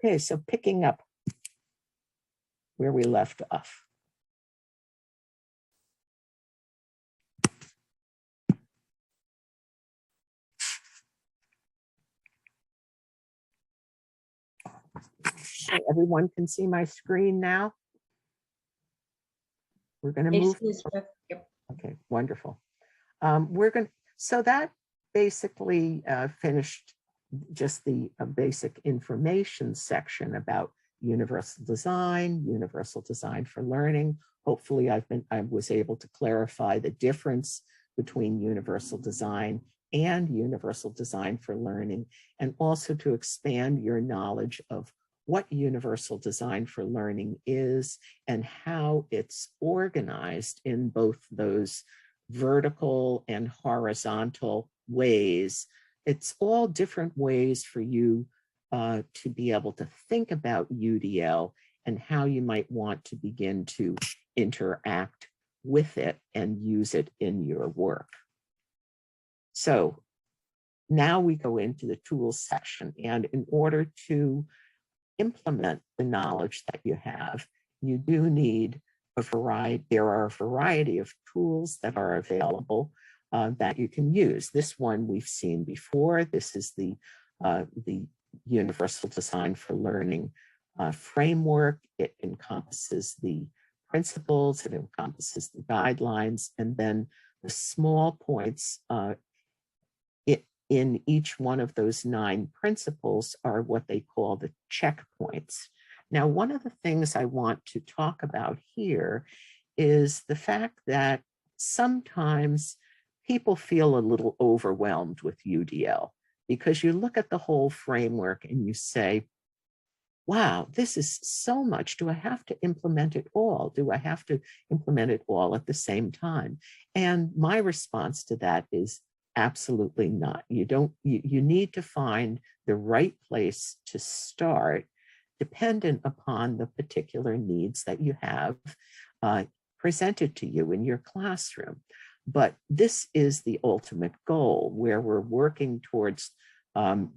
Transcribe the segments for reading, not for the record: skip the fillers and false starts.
Okay, so picking up where we left off. Everyone can see my screen now. We're going to move. Yep. Okay, wonderful. So that basically finished just the basic information section about universal design for learning. Hopefully I was able to clarify the difference between universal design and universal design for learning, and also to expand your knowledge of what universal design for learning is and how it's organized in both those vertical and horizontal ways. It's all different ways for you to be able to think about UDL and how you might want to begin to interact with it and use it in your work. So now we go into the tools section, and in order to implement the knowledge that you have, you do need a variety. There are a variety of tools that are available that you can use. This one we've seen before. This is the Universal Design for Learning framework. It encompasses the principles, it encompasses the guidelines, and then the small points in each one of those 9 principles are what they call the checkpoints. Now, one of the things I want to talk about here is the fact that sometimes people feel a little overwhelmed with UDL because you look at the whole framework and you say, wow, this is so much. Do I have to implement it all? Do I have to implement it all at the same time? And my response to that is absolutely not. You need to find the right place to start dependent upon the particular needs that you have presented to you in your classroom. But this is the ultimate goal, where we're working towards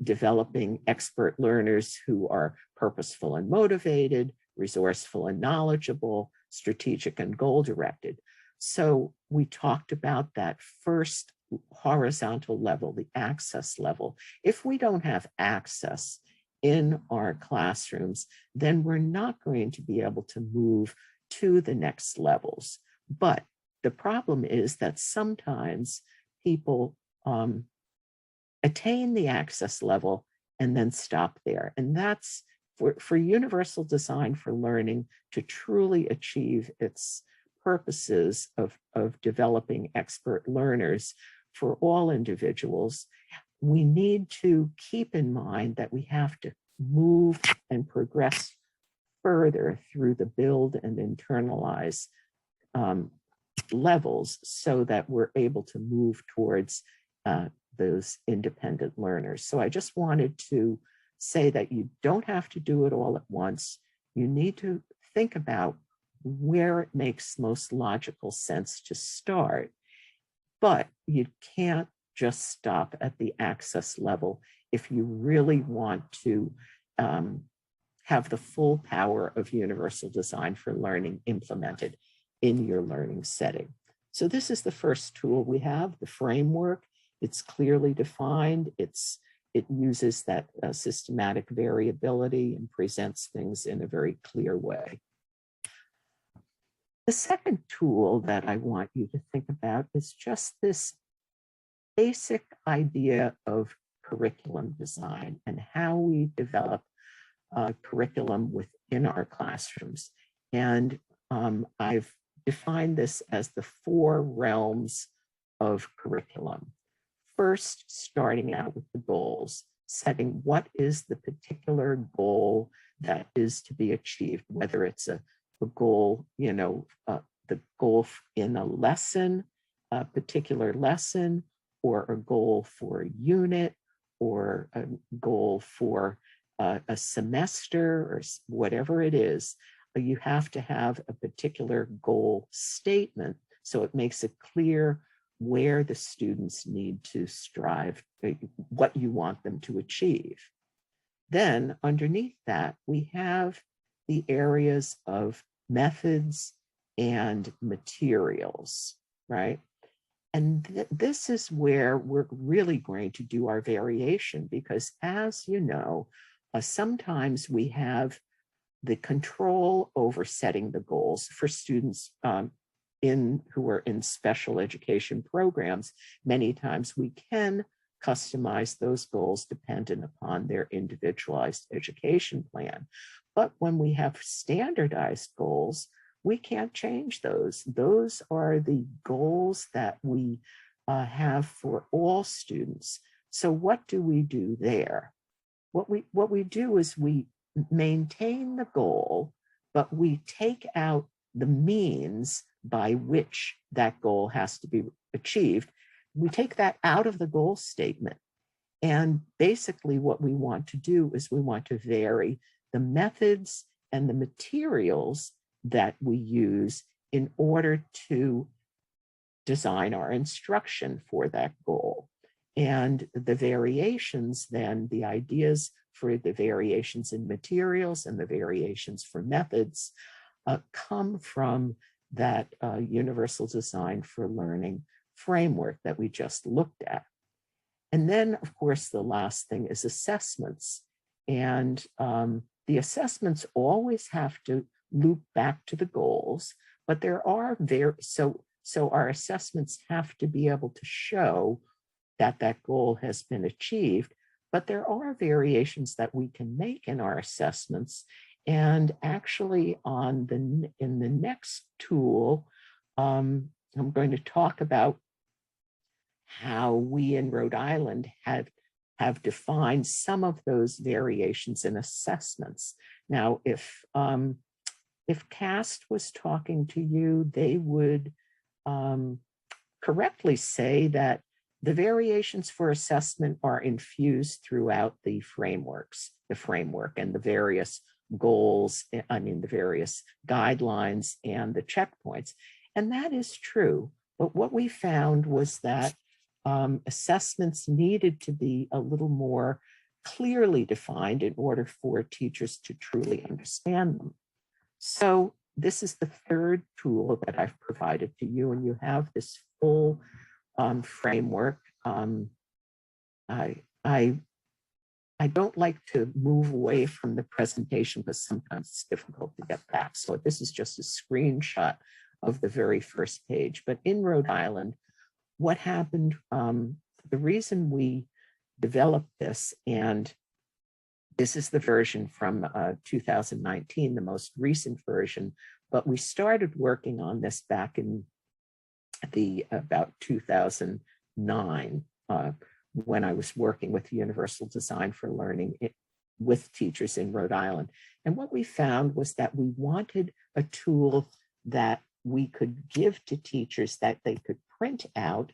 developing expert learners who are purposeful and motivated, resourceful and knowledgeable, strategic and goal-directed. So we talked about that first horizontal level, the access level. If we don't have access in our classrooms, then we're not going to be able to move to the next levels. But the problem is that sometimes people attain the access level and then stop there. And that's for universal design for learning to truly achieve its purposes of developing expert learners for all individuals. We need to keep in mind that we have to move and progress further through the build and internalize levels so that we're able to move towards those independent learners. So I just wanted to say that you don't have to do it all at once. You need to think about where it makes most logical sense to start, but you can't just stop at the access level if you really want to have the full power of universal design for learning implemented in your learning setting. So this is the first tool we have, the framework. It's clearly defined. It uses that systematic variability and presents things in a very clear way. The second tool that I want you to think about is just this basic idea of curriculum design and how we develop curriculum within our classrooms. And I've defined this as the 4 realms of curriculum. First, starting out with the goals, setting what is the particular goal that is to be achieved, whether it's a goal, the goal in a lesson, a particular lesson, or a goal for a unit, or a goal for a semester, or whatever it is. You have to have a particular goal statement so it makes it clear where the students need to strive, what you want them to achieve. Then underneath that, we have the areas of methods and materials, right? And this is where we're really going to do our variation, because as you know, sometimes we have the control over setting the goals for students who are in special education programs. Many times we can customize those goals dependent upon their individualized education plan. But when we have standardized goals, we can't change those. Those are the goals that we have for all students. So what do we do there? What we do is we maintain the goal, but we take out the means by which that goal has to be achieved. We take that out of the goal statement. And basically what we want to do is we want to vary the methods and the materials that we use in order to design our instruction for that goal. And the variations then, the ideas for the variations in materials and the variations for methods come from that universal design for learning framework that we just looked at. And then, of course, the last thing is assessments. And the assessments always have to loop back to the goals, but there are so our assessments have to be able to show that that goal has been achieved, but there are variations that we can make in our assessments. And actually in the next tool, I'm going to talk about how we in Rhode Island have defined some of those variations in assessments. Now, if CAST was talking to you, they would correctly say that the variations for assessment are infused throughout the framework and the various goals, the various guidelines and the checkpoints. And that is true. But what we found was that assessments needed to be a little more clearly defined in order for teachers to truly understand them. So this is the third tool that I've provided to you, and you have this full framework. I don't like to move away from the presentation because sometimes it's difficult to get back. So this is just a screenshot of the very first page. But in Rhode Island, what happened, the reason we developed this, and this is the version from 2019, the most recent version, but we started working on this back in about 2009 when I was working with Universal Design for Learning with teachers in Rhode Island. And what we found was that we wanted a tool that we could give to teachers that they could print out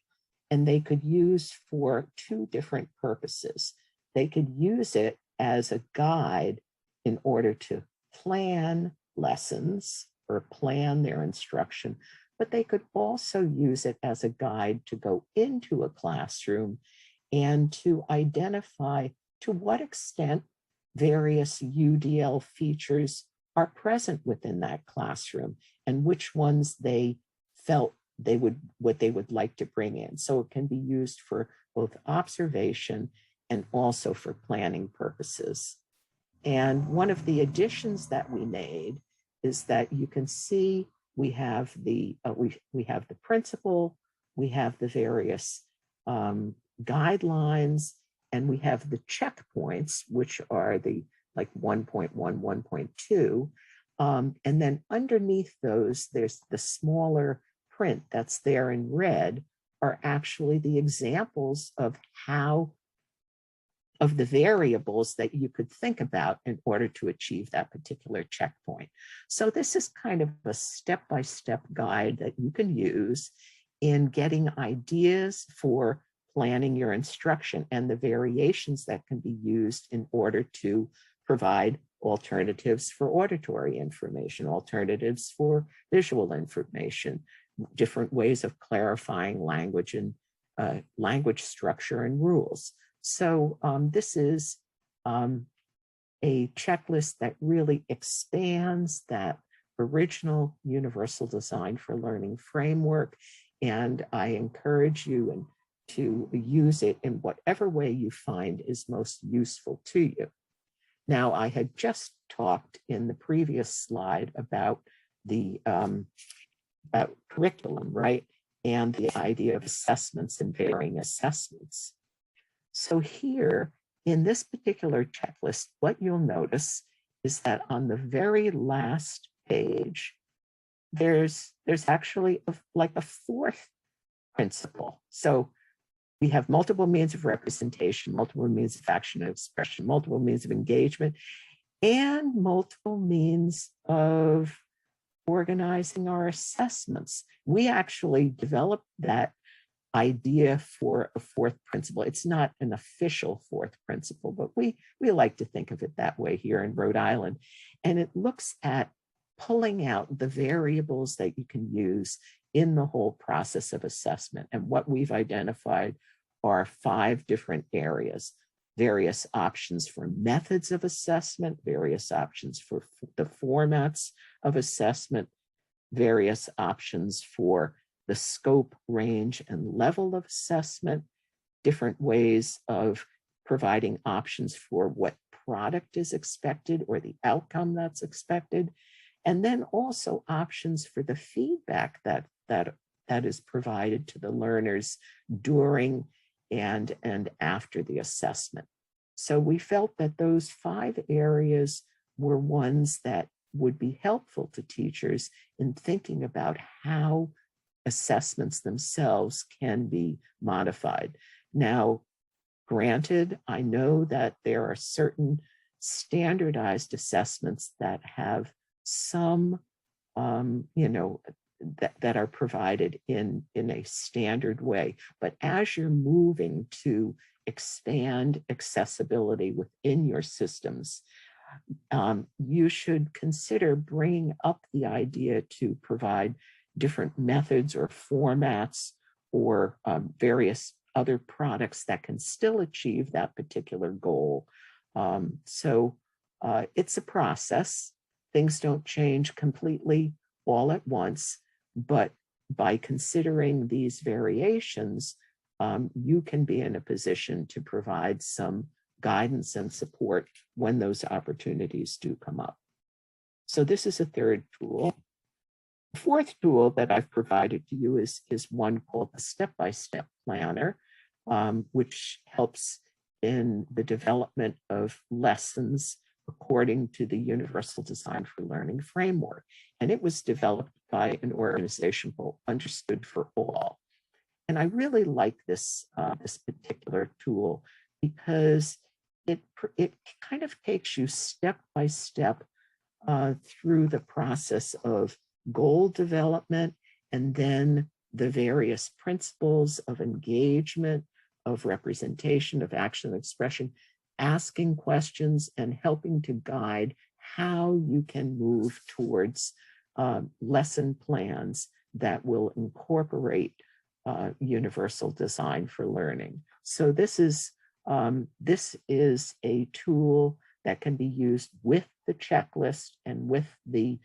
and they could use for two different purposes. They could use it as a guide in order to plan lessons or plan their instruction, but they could also use it as a guide to go into a classroom and to identify to what extent various UDL features are present within that classroom and which ones they felt what they would like to bring in. So it can be used for both observation and also for planning purposes. And one of the additions that we made is that you can see we have the principle, we have the various guidelines, and we have the checkpoints, which are the like 1.1, 1.2. And then underneath those, there's the smaller print that's there in red are actually the examples of the variables that you could think about in order to achieve that particular checkpoint. So this is kind of a step-by-step guide that you can use in getting ideas for planning your instruction and the variations that can be used in order to provide alternatives for auditory information, alternatives for visual information, different ways of clarifying language and language structure and rules. So this is a checklist that really expands that original universal design for learning framework. And I encourage you to use it in whatever way you find is most useful to you. Now, I had just talked in the previous slide about the about curriculum, right? And the idea of assessments and varying assessments. So here, in this particular checklist, what you'll notice is that on the very last page, there's actually like a fourth principle. So we have multiple means of representation, multiple means of action and expression, multiple means of engagement, and multiple means of organizing our assessments. We actually developed that idea for a fourth principle. It's not an official fourth principle, but we like to think of it that way here in Rhode Island. And it looks at pulling out the variables that you can use in the whole process of assessment. And what we've identified are 5 different areas: various options for methods of assessment, various options for the formats of assessment, various options for the scope, range, and level of assessment, different ways of providing options for what product is expected or the outcome that's expected, and then also options for the feedback that is provided to the learners during and after the assessment. So we felt that those 5 areas were ones that would be helpful to teachers in thinking about how assessments themselves can be modified. Now, granted, I know that there are certain standardized assessments that have some, that are provided in a standard way. But as you're moving to expand accessibility within your systems, you should consider bringing up the idea to provide different methods or formats or various other products that can still achieve that particular goal. So it's a process. Things don't change completely all at once, but by considering these variations, you can be in a position to provide some guidance and support when those opportunities do come up. So this is a third tool. The fourth tool that I've provided to you is one called the Step-by-Step Planner, which helps in the development of lessons according to the Universal Design for Learning framework. And it was developed by an organization called Understood for All. And I really like this, this particular tool because it kind of takes you step by step through the process of goal development and then the various principles of engagement, of representation, of action and expression, asking questions and helping to guide how you can move towards lesson plans that will incorporate universal design for learning. So this is a tool that can be used with the checklist and with the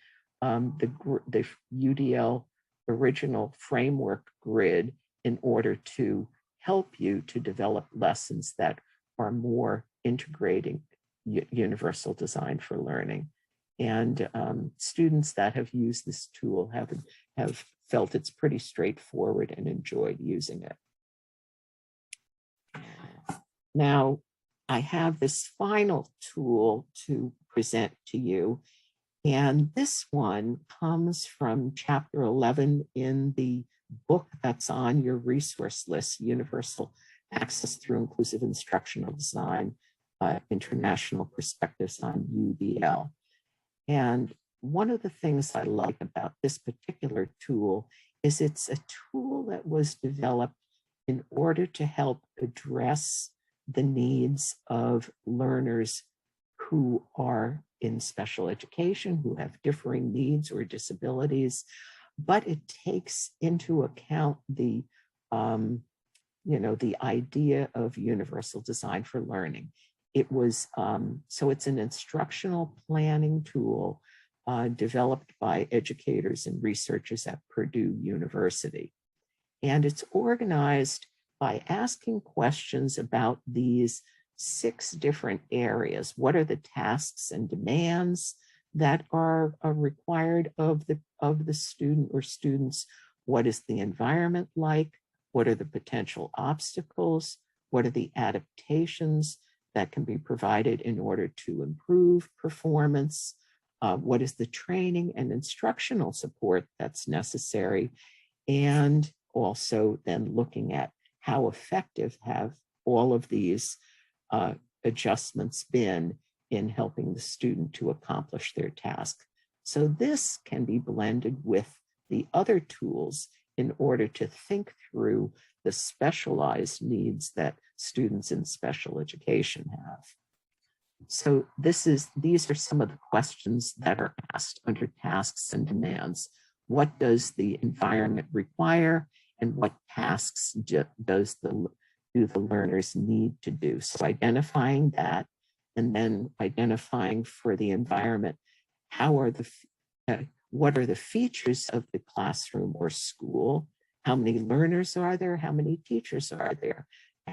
UDL original framework grid in order to help you to develop lessons that are more integrating universal design for learning. And students that have used this tool have felt it's pretty straightforward and enjoyed using it. Now, I have this final tool to present to you, and this one comes from chapter 11 in the book that's on your resource list, Universal Access Through Inclusive Instructional Design, International Perspectives on UDL. And one of the things I like about this particular tool is it's a tool that was developed in order to help address the needs of learners who are in special education, who have differing needs or disabilities, but it takes into account the, the idea of universal design for learning. it was, so it's an instructional planning tool developed by educators and researchers at Purdue University. And it's organized by asking questions about these 6 different areas. What are the tasks and demands that are required of the student or students? What is the environment like? What are the potential obstacles? What are the adaptations that can be provided in order to improve performance? What is the training and instructional support that's necessary? And also then looking at how effective have all of these adjustments been in helping the student to accomplish their task. So this can be blended with the other tools in order to think through the specialized needs that students in special education have. So these are some of the questions that are asked under tasks and demands. What does the environment require, and what tasks do the learners need to do? So identifying that, and then identifying for the environment, what are the features of the classroom or school? How many learners are there? How many teachers are there?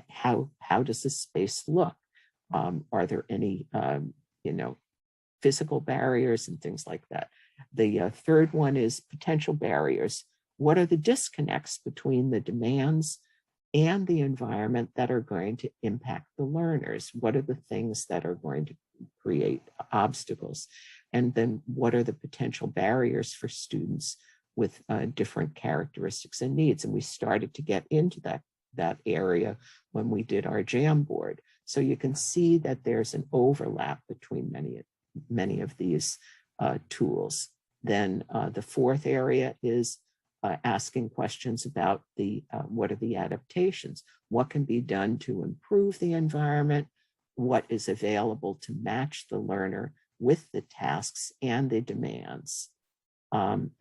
How does the space look? Are there any, physical barriers and things like that? The third one is potential barriers. What are the disconnects between the demands and the environment that are going to impact the learners? What are the things that are going to create obstacles? And then what are the potential barriers for students with different characteristics and needs? And we started to get into that area when we did our Jamboard. So you can see that there's an overlap between many of these tools. Then the fourth area is asking questions about what are the adaptations? What can be done to improve the environment? What is available to match the learner with the tasks and the demands?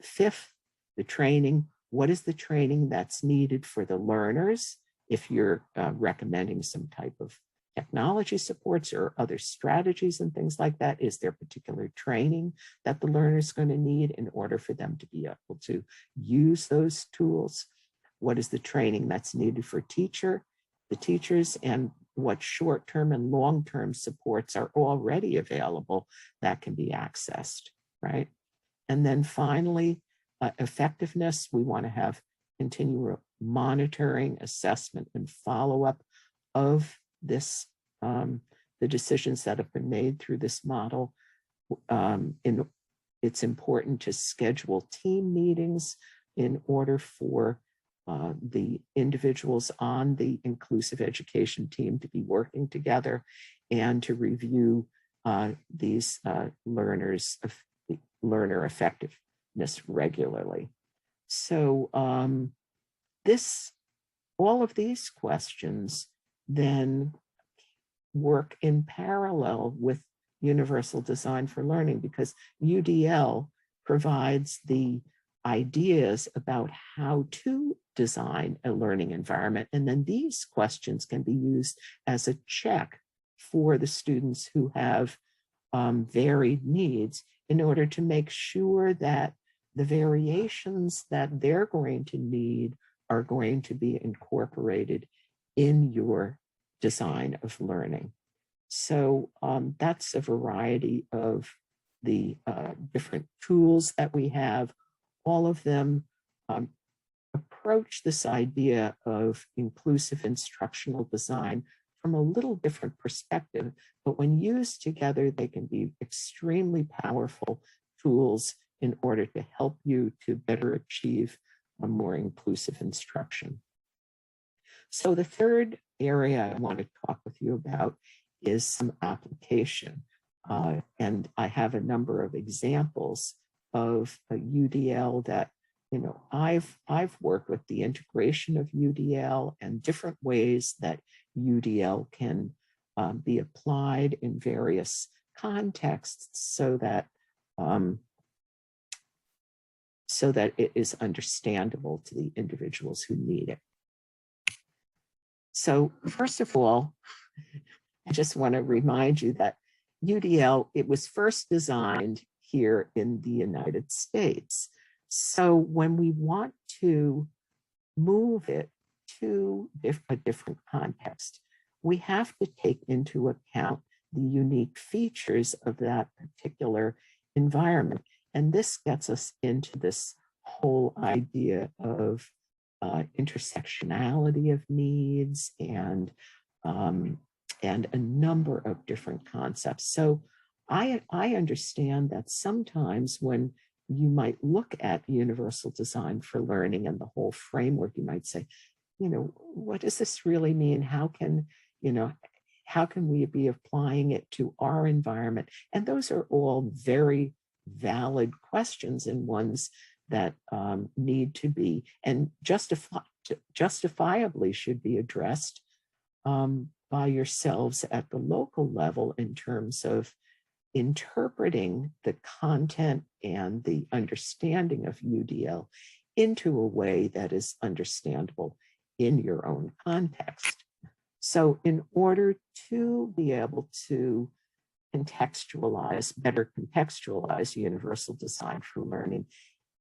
Fifth, the training. What is the training that's needed for the learners? If you're recommending some type of technology supports or other strategies and things like that, is there particular training that the learner is going to need in order for them to be able to use those tools? What is the training that's needed for the teachers, and what short-term and long-term supports are already available that can be accessed, right? And then finally, effectiveness. We want to have continual monitoring, assessment, and follow-up of this, the decisions that have been made through this model. It's important to schedule team meetings in order for the individuals on the inclusive education team to be working together and to review these learner effectiveness regularly. So all of these questions then work in parallel with Universal Design for Learning, because UDL provides the ideas about how to design a learning environment. And then these questions can be used as a check for the students who have varied needs in order to make sure that the variations that they're going to need are going to be incorporated in your design of learning. So that's a variety of the different tools that we have. All of them approach this idea of inclusive instructional design from a little different perspective, but when used together, they can be extremely powerful tools in order to help you to better achieve a more inclusive instruction. So the third area I want to talk with you about is some application. And I have a number of examples of a UDL that, I've worked with the integration of UDL and different ways that UDL can be applied in various contexts so that it is understandable to the individuals who need it. So first of all, I just want to remind you that UDL, it was first designed here in the United States. So when we want to move it to a different context, we have to take into account the unique features of that particular environment. And this gets us into this whole idea of intersectionality of needs and a number of different concepts. So I understand that sometimes when you might look at universal design for learning and the whole framework, you might say, what does this really mean? How can we be applying it to our environment? And those are all very valid questions and ones that need to be and justifiably should be addressed by yourselves at the local level in terms of interpreting the content and the understanding of UDL into a way that is understandable in your own context. So in order to be able to better contextualize universal design for learning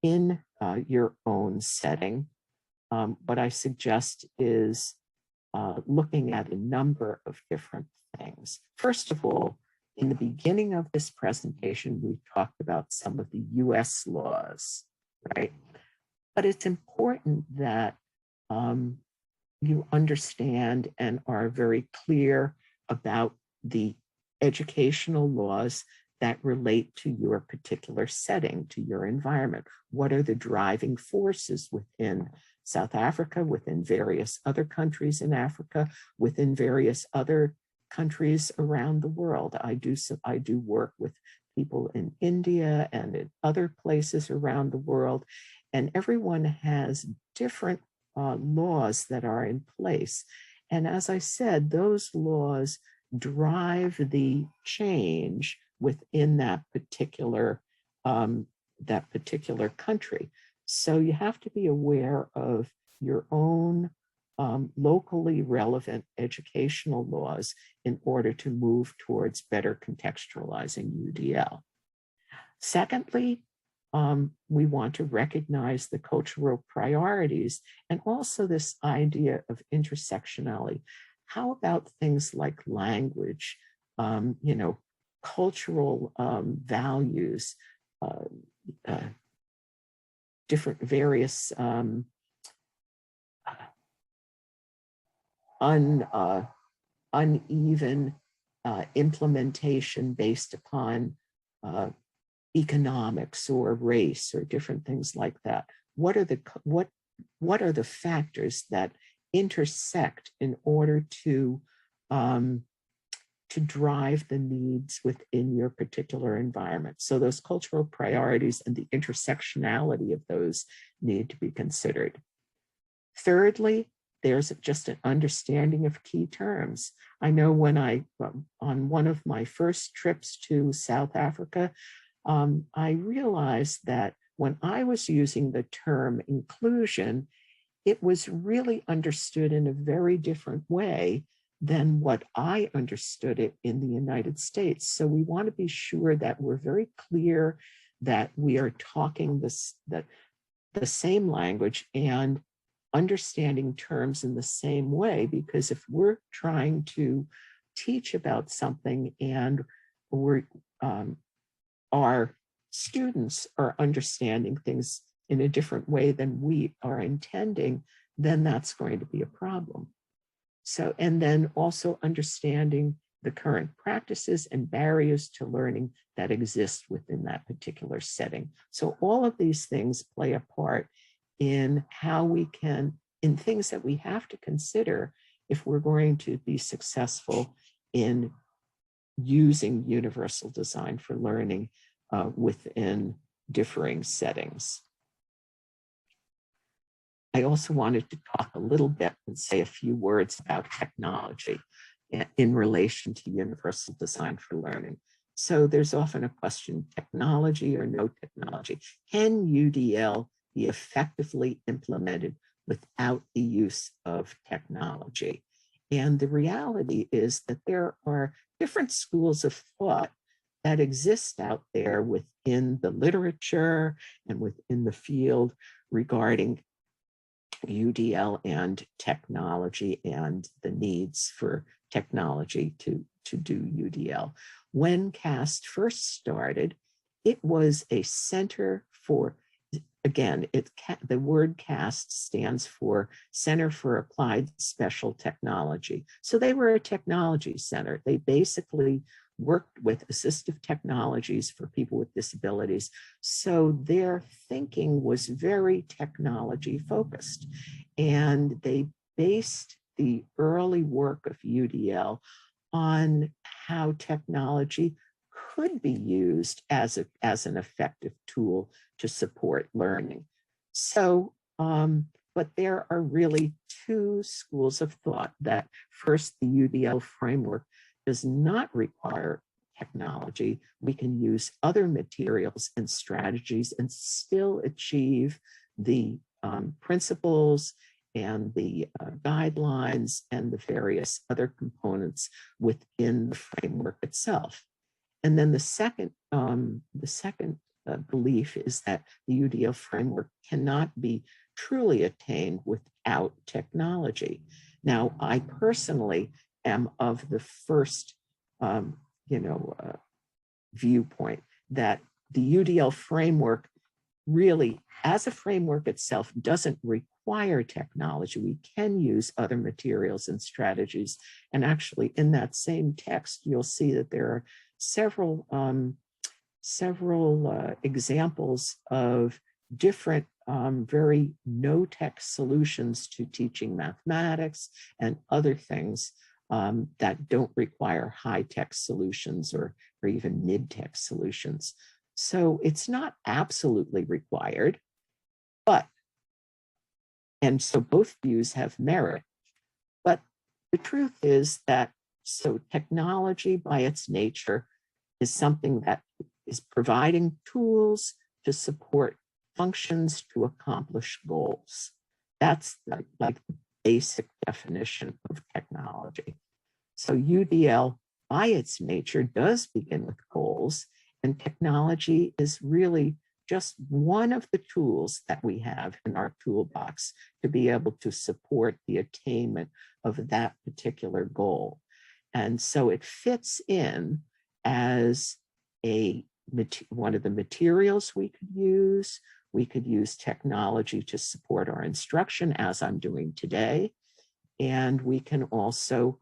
in your own setting, what I suggest is looking at a number of different things. First of all, in the beginning of this presentation, we talked about some of the US laws, right? But it's important that you understand and are very clear about the educational laws that relate to your particular setting, to your environment. What are the driving forces within South Africa, within various other countries in Africa, within various other countries around the world? I do work with people in India and in other places around the world, and everyone has different laws that are in place. And as I said, those laws drive the change within that particular country. So you have to be aware of your own locally relevant educational laws in order to move towards better contextualizing UDL. Secondly, we want to recognize the cultural priorities and also this idea of intersectionality. How about things like language, cultural values, different various uneven implementation based upon economics or race or different things like that. What are the factors that intersect in order to drive the needs within your particular environment? So those cultural priorities and the intersectionality of those need to be considered. Thirdly, there's just an understanding of key terms. I know when on one of my first trips to South Africa, I realized that when I was using the term inclusion, it was really understood in a very different way than what I understood it in the United States. So we want to be sure that we're very clear that we are talking the same language and understanding terms in the same way, because if we're trying to teach about something and our students are understanding things in a different way than we are intending, then that's going to be a problem. So, and then also understanding the current practices and barriers to learning that exist within that particular setting. So all of these things play a part in how we can, in things that we have to consider if we're going to be successful in using universal design for learning within differing settings. I also wanted to talk a little bit and say a few words about technology in relation to universal design for learning. So there's often a question, technology or no technology? Can UDL be effectively implemented without the use of technology? And the reality is that there are different schools of thought that exist out there within the literature and within the field regarding UDL and technology and the needs for technology to do UDL. When CAST first started, it was a center for, again, the word CAST stands for Center for Applied Special Technology. So they were a technology center. They basically worked with assistive technologies for people with disabilities. So their thinking was very technology focused. And they based the early work of UDL on how technology could be used as an effective tool to support learning. So, but there are really two schools of thought. That first, the UDL framework does not require technology. We can use other materials and strategies and still achieve the principles and the guidelines and the various other components within the framework itself. And then the second belief is that the UDL framework cannot be truly attained without technology. Now, I personally am of the first, viewpoint that the UDL framework really, as a framework itself, doesn't require technology. We can use other materials and strategies. And actually, in that same text, you'll see that there are several examples of different very no-tech solutions to teaching mathematics and other things that don't require high-tech solutions or even mid-tech solutions. So it's not absolutely required, and so both views have merit. But the truth is that, so technology by its nature is something that is providing tools to support functions to accomplish goals. That's like the basic definition of technology. So UDL by its nature does begin with goals, and technology is really just one of the tools that we have in our toolbox to be able to support the attainment of that particular goal. And so it fits in as one of the materials we could use. We could use technology to support our instruction, as I'm doing today. And we can also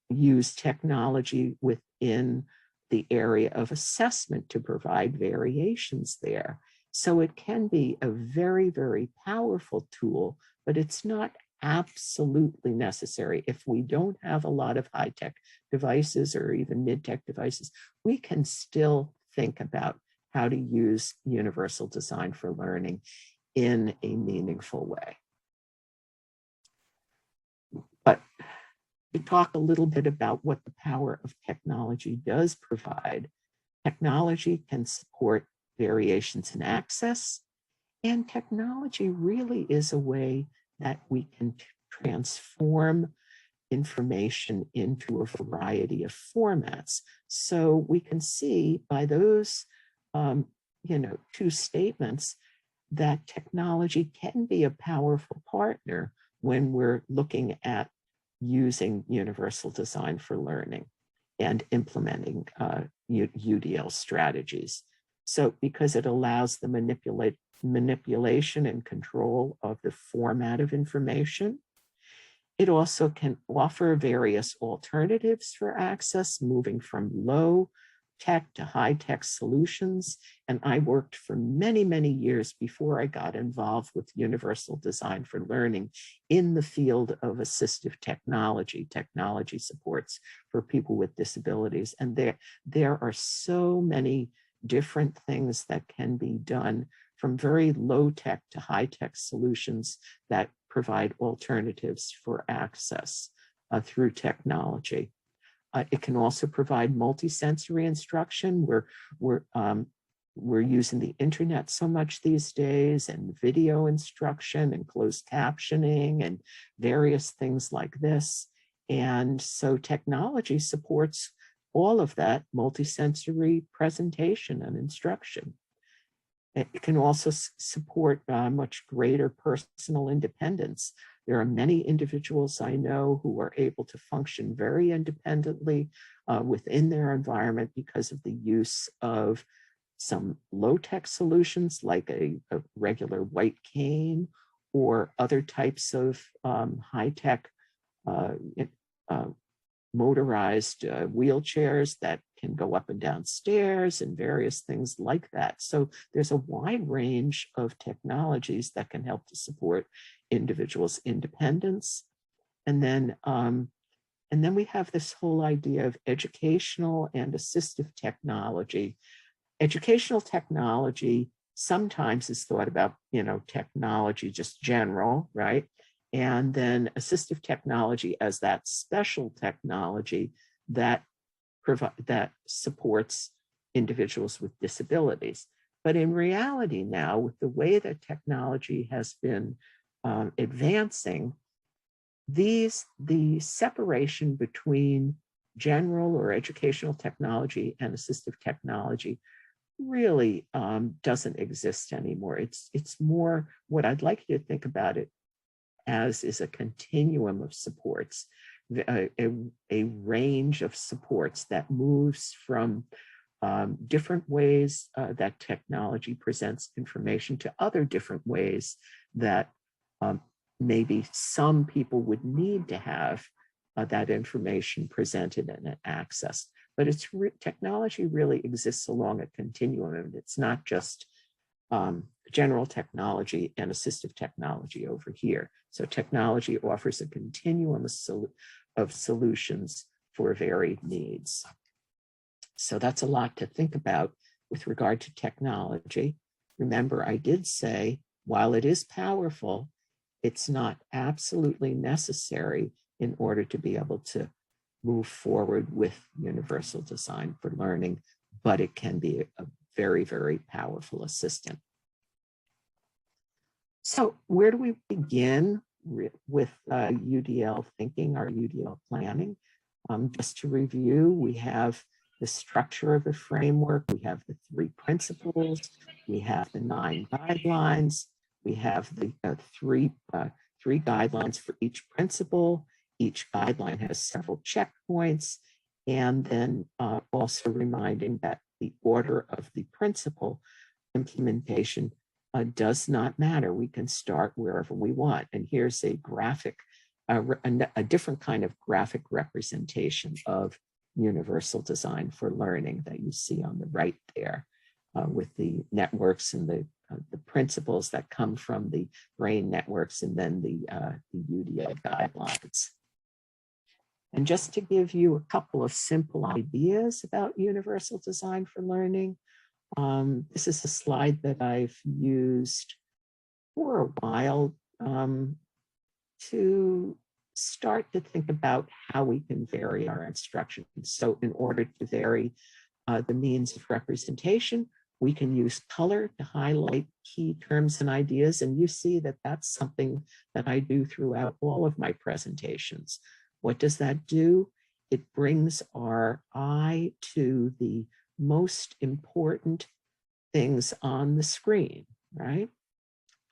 use technology within the area of assessment to provide variations there. So it can be a very, very powerful tool, but it's not absolutely necessary. If we don't have a lot of high-tech devices or even mid-tech devices, we can still think about how to use universal design for learning in a meaningful way. But to talk a little bit about what the power of technology does provide, technology can support variations in access, and technology really is a way that we can transform information into a variety of formats. So we can see by those two statements that technology can be a powerful partner when we're looking at using universal design for learning and implementing UDL strategies. So because it allows the manipulation and control of the format of information, it also can offer various alternatives for access, moving from low tech to high tech solutions. And I worked for many, many years before I got involved with universal design for learning in the field of assistive technology supports for people with disabilities. And there are so many different things that can be done, from very low tech to high tech solutions that provide alternatives for access through technology. It can also provide multisensory instruction where we're using the internet so much these days, and video instruction and closed captioning and various things like this. And so technology supports all of that multisensory presentation and instruction. It can also support much greater personal independence. There are many individuals I know who are able to function very independently within their environment because of the use of some low-tech solutions like a regular white cane or other types of high-tech motorized wheelchairs that can go up and down stairs and various things like that. So there's a wide range of technologies that can help to support individuals' independence. And then we have this whole idea of educational and assistive technology. Educational technology sometimes is thought about, technology just general, right? And then assistive technology as that special technology that supports individuals with disabilities. But in reality now, with the way that technology has been advancing, the separation between general or educational technology and assistive technology really doesn't exist anymore. It's more what I'd like you to think about it as is a continuum of supports, a range of supports that moves from different ways that technology presents information to other different ways that maybe some people would need to have that information presented and accessed. But technology really exists along a continuum, and it's not just general technology and assistive technology over here. So technology offers a continuum of solutions for varied needs. So that's a lot to think about with regard to technology. Remember, I did say, while it is powerful, it's not absolutely necessary in order to be able to move forward with universal design for learning, but it can be a very, very powerful assistant. So where do we begin with UDL thinking, our UDL planning? Just to review, we have the structure of the framework, we have the 3 principles, we have the 9 guidelines, we have the three guidelines for each principle. Each guideline has several checkpoints, and then also reminding that the order of the principle implementation does not matter. We can start wherever we want. And here's a graphic, a different kind of graphic representation of universal design for learning that you see on the right there, with the networks and the principles that come from the brain networks, and then the UDL guidelines. And just to give you a couple of simple ideas about universal design for learning, this is a slide that I've used for a while to start to think about how we can vary our instruction. So in order to vary the means of representation, we can use color to highlight key terms and ideas. And you see that that's something that I do throughout all of my presentations. What does that do? It brings our eye to the most important things on the screen, right?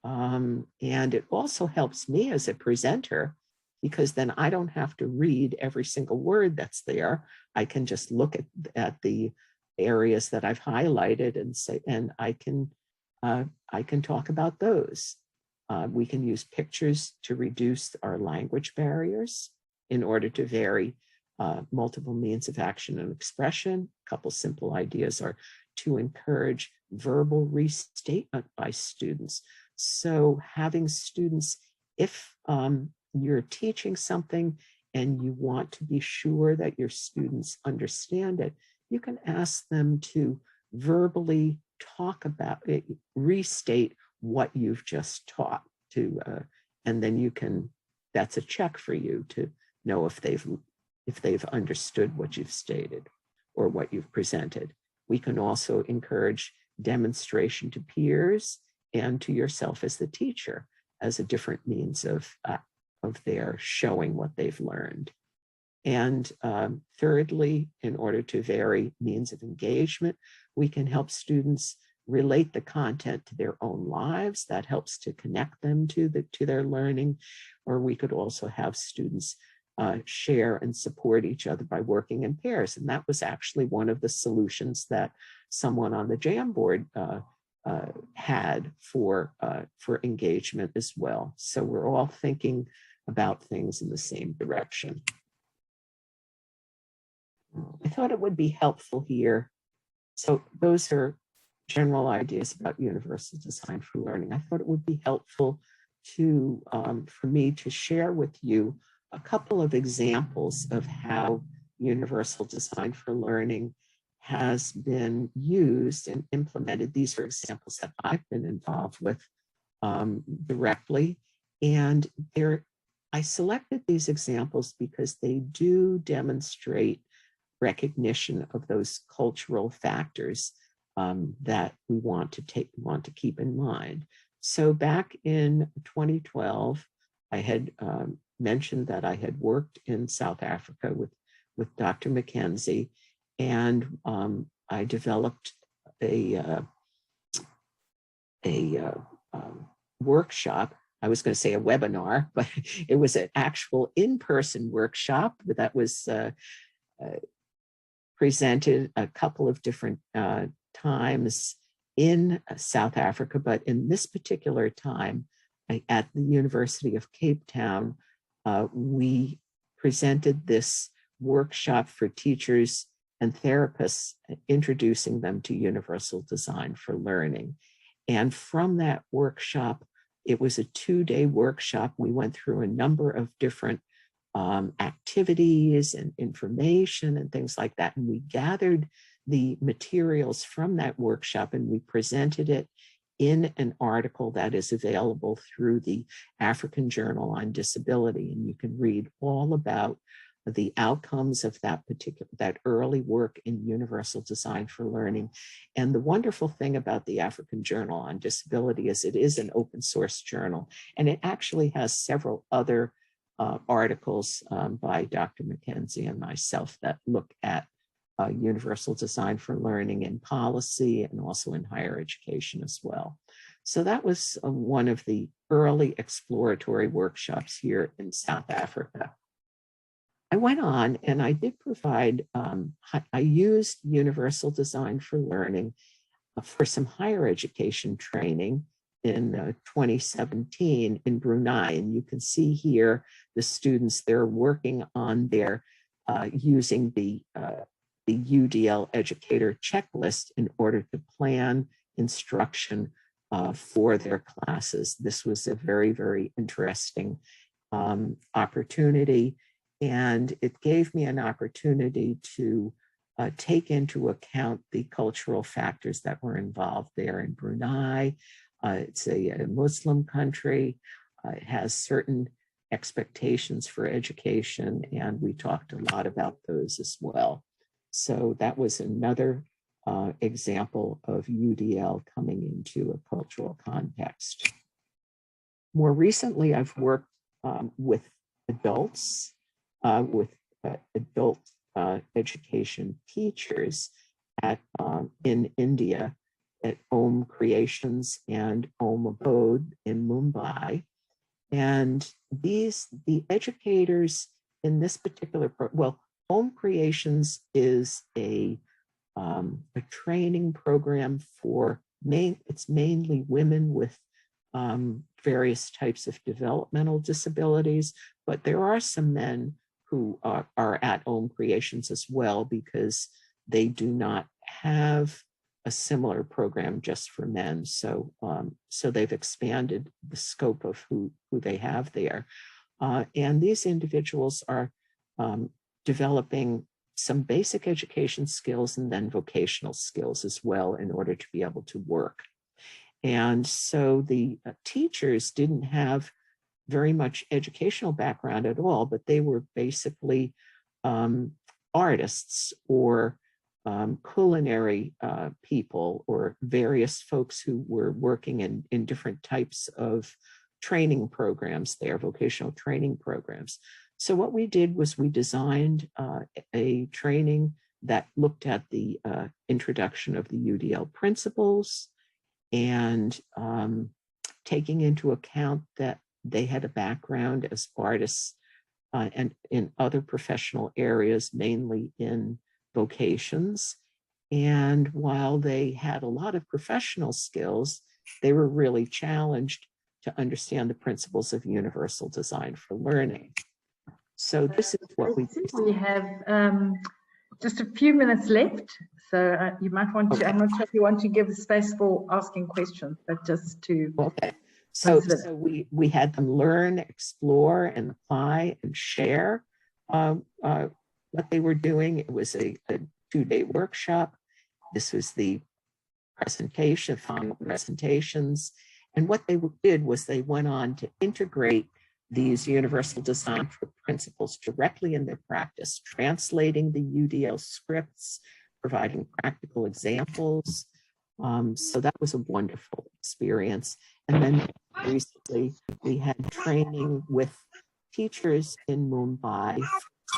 And it also helps me as a presenter, because then I don't have to read every single word that's there. I can just look at the areas that I've highlighted and say, and I can talk about those. We can use pictures to reduce our language barriers in order to vary multiple means of action and expression. A couple simple ideas are to encourage verbal restatement by students. So having students, if you're teaching something and you want to be sure that your students understand it, you can ask them to verbally talk about it, restate what you've just taught to, and then you can, that's a check for you to know if they've understood what you've stated or what you've presented. We can also encourage demonstration to peers and to yourself as the teacher as a different means of their showing what they've learned. And thirdly, in order to vary means of engagement, we can help students relate the content to their own lives. That helps to connect them to their learning. Or we could also have students share and support each other by working in pairs. And that was actually one of the solutions that someone on the Jamboard had for engagement as well. So we're all thinking about things in the same direction. I thought it would be helpful here. So those are general ideas about universal design for learning. I thought it would be helpful to for me to share with you a couple of examples of how universal design for learning has been used and implemented. These are examples that I've been involved with directly. And I selected these examples because they do demonstrate recognition of those cultural factors that we want to keep in mind. So back in 2012, I had mentioned that I had worked in South Africa with Dr. Mackenzie, and I developed a workshop. I was going to say a webinar, but it was an actual in-person workshop that was presented a couple of different times in South Africa, but in this particular time at the University of Cape Town, we presented this workshop for teachers and therapists, introducing them to universal design for learning. And from that workshop, it was a 2-day workshop. We went through a number of different activities and information and things like that. And we gathered the materials from that workshop and we presented it in an article that is available through the African Journal on Disability. And you can read all about the outcomes of that early work in universal design for learning. And the wonderful thing about the African Journal on Disability is it is an open source journal, and it actually has several other articles by Dr. Mackenzie and myself that look at universal design for learning in policy and also in higher education as well. So that was one of the early exploratory workshops here in South Africa. I went on and I did provide, I used universal design for learning for some higher education training in 2017 in Brunei. And you can see here the students, they're working on their, using the UDL educator checklist in order to plan instruction for their classes. This was a very, very interesting opportunity. And it gave me an opportunity to take into account the cultural factors that were involved there in Brunei. It's a Muslim country. It has certain expectations for education, and we talked a lot about those as well. So that was another example of UDL coming into a cultural context. More recently, I've worked with adults, with adult education teachers in India at Om Creations and Om Abode in Mumbai. And the educators in this particular, Om Creations is a training program for, it's mainly women with various types of developmental disabilities, but there are some men who are at Om Creations as well, because they do not have a similar program just for men. So, so they've expanded the scope of who they have there. And these individuals are developing some basic education skills and then vocational skills as well in order to be able to work. And so the teachers didn't have very much educational background at all, but they were basically artists or culinary people or various folks who were working in different types of training programs there, vocational training programs. So what we did was we designed a training that looked at the introduction of the UDL principles and taking into account that they had a background as artists and in other professional areas, mainly in vocations. And while they had a lot of professional skills, they were really challenged to understand the principles of universal design for learning. So this is what we have just a few minutes left. So you might want to, I'm not sure if you want to give space for asking questions, but just to. Okay. So we had them learn, explore, and apply and share what they were doing. It was a 2-day workshop. This was the presentation, final presentations. And what they did was they went on to integrate these universal design principles directly in their practice, translating the UDL scripts, providing practical examples. So that was a wonderful experience. And then recently we had training with teachers in Mumbai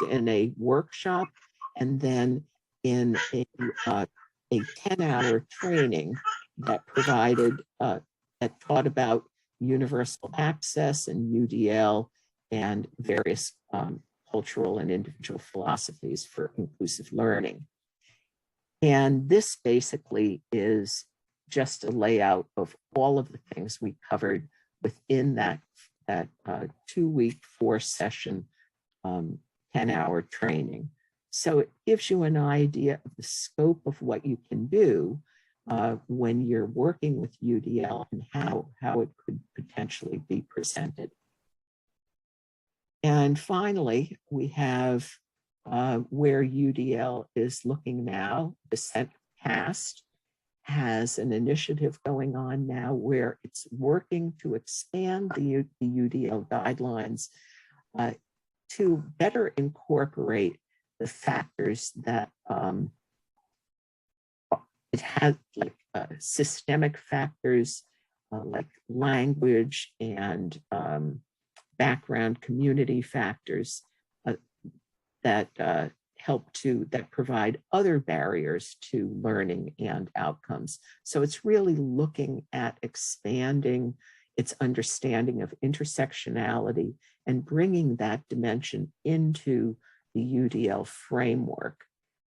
in a workshop, and then in a 10-hour training that provided, that taught about universal access and UDL and various cultural and individual philosophies for inclusive learning. And this basically is just a layout of all of the things we covered within that 2-week, 4-session, 10-hour training. So it gives you an idea of the scope of what you can do when you're working with UDL and how it could potentially be presented. And finally, we have where UDL is looking now. The CAST has an initiative going on now where it's working to expand the UDL guidelines to better incorporate the factors that it has, like systemic factors like language and background community factors that that provide other barriers to learning and outcomes. So it's really looking at expanding its understanding of intersectionality and bringing that dimension into the UDL framework.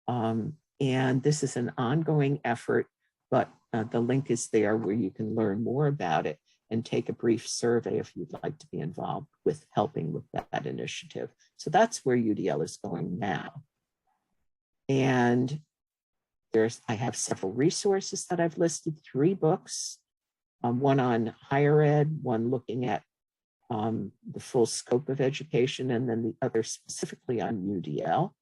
And this is an ongoing effort, but the link is there where you can learn more about it and take a brief survey if you'd like to be involved with helping with that initiative. So that's where UDL is going now. And I have several resources that I've listed, 3 books, one on higher ed, one looking at the full scope of education, and then the other specifically on UDL,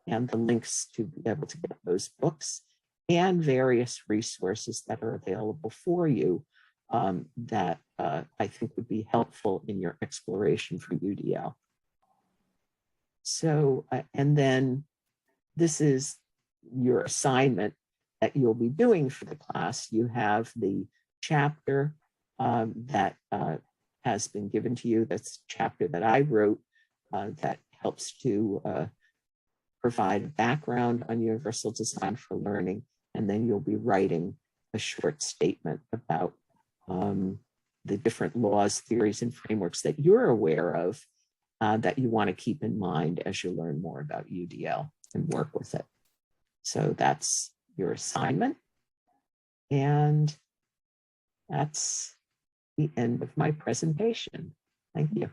and the links to be able to get those books and various resources that are available for you that I think would be helpful in your exploration for UDL. So, and then this is your assignment that you'll be doing for the class. You have the chapter that has been given to you. That's a chapter that I wrote that helps to provide background on universal design for learning. And then you'll be writing a short statement about the different laws, theories, and frameworks that you're aware of that you want to keep in mind as you learn more about UDL and work with it. So that's your assignment. And that's the end of my presentation. Thank you.